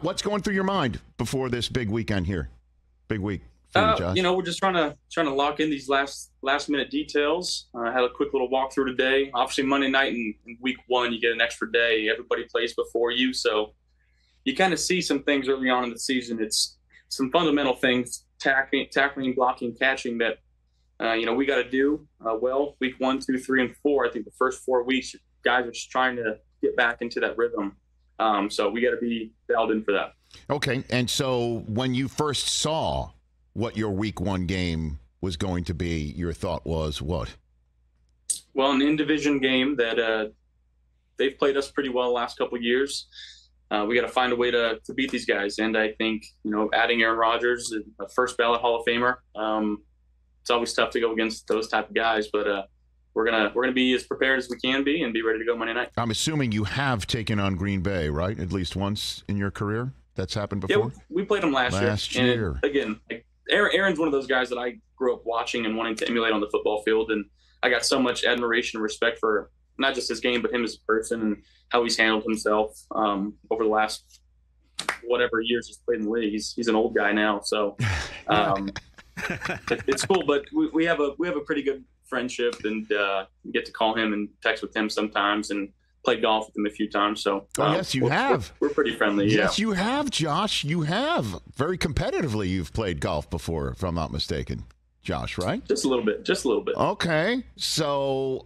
What's going through your mind before this big weekend here? Big week for you, Josh. We're just trying to lock in these last minute details. I had a quick little walkthrough today. Obviously, Monday night in week one, you get an extra day. Everybody plays before you, so you kind of see some things early on in the season. It's some fundamental things, tackling, blocking, catching that we got to do well. Week 1, 2, 3, and 4. I think the first 4 weeks, guys are just trying to get back into that rhythm. So we got to be dialed in for that. Okay, and so when you first saw what your week 1 game was going to be, your thought was what? Well, an in-division game that they've played us pretty well the last couple of years. We got to find a way to beat these guys, and I think adding Aaron Rodgers, a first ballot Hall of Famer, it's always tough to go against those type of guys, but we're gonna be as prepared as we can be and be ready to go Monday night. I'm assuming you have taken on Green Bay, right? At least once in your career, that's happened before. Yeah, we played them last year. And again, Aaron's one of those guys that I grew up watching and wanting to emulate on the football field, and I got so much admiration and respect for not just his game, but him as a person and how he's handled himself over the last whatever years he's played in the league. He's an old guy now, so it's cool. But we have a pretty good friendship, and get to call him and text with him sometimes, and play golf with him a few times. So yes, you have. We're pretty friendly. Yes, you have, Josh. You have very competitively. You've played golf before, if I'm not mistaken. Josh, right? Just a little bit. Okay. So,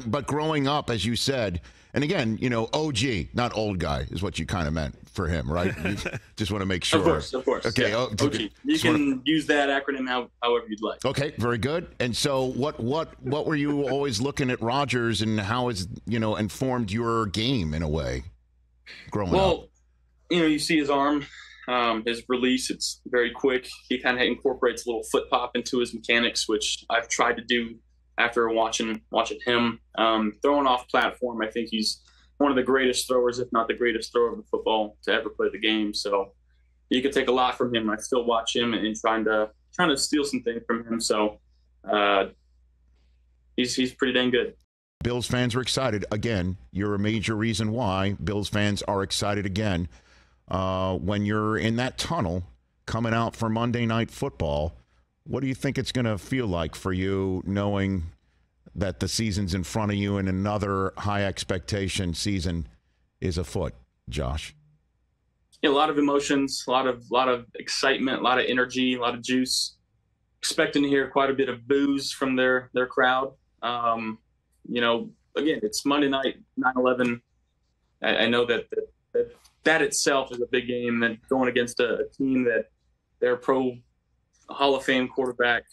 but growing up, as you said, and again, OG, not old guy, is what you kind of meant for him, right? You just want to make sure. Of course. Okay. Yeah. OG. You can use that acronym however you'd like. Okay. Very good. And so, what were you always looking at Rodgers, and how has informed your game in a way growing up? Well, you see his arm. His release, it's very quick. He kind of incorporates a little foot pop into his mechanics, which I've tried to do after watching him. Throwing off platform, I think he's one of the greatest throwers, if not the greatest thrower of the football to ever play the game. So you could take a lot from him. I still watch him and trying to steal some things from him. So he's pretty dang good. Bills fans are excited. Again, you're a major reason why Bills fans are excited again. When you're in that tunnel coming out for Monday Night Football, what do you think it's going to feel like for you, knowing that the season's in front of you and another high expectation season is afoot, Josh? Yeah, a lot of emotions, a lot of excitement, a lot of energy, a lot of juice. Expecting to hear quite a bit of boos from their crowd. Again, it's Monday night, 9/11. I know that itself is a big game, and going against a team that they're pro Hall of Fame quarterback.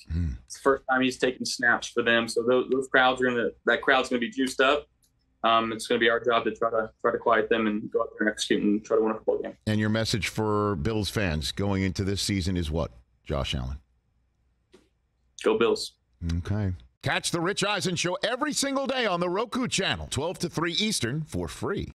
It's the first time he's taken snaps for them. So those crowds that crowd's going to be juiced up. It's going to be our job to try to quiet them and go out there and execute and try to win a football game. And your message for Bills fans going into this season is what, Josh Allen? Go Bills. Okay. Catch the Rich Eisen Show every single day on the Roku channel, 12 to 3 Eastern, for free.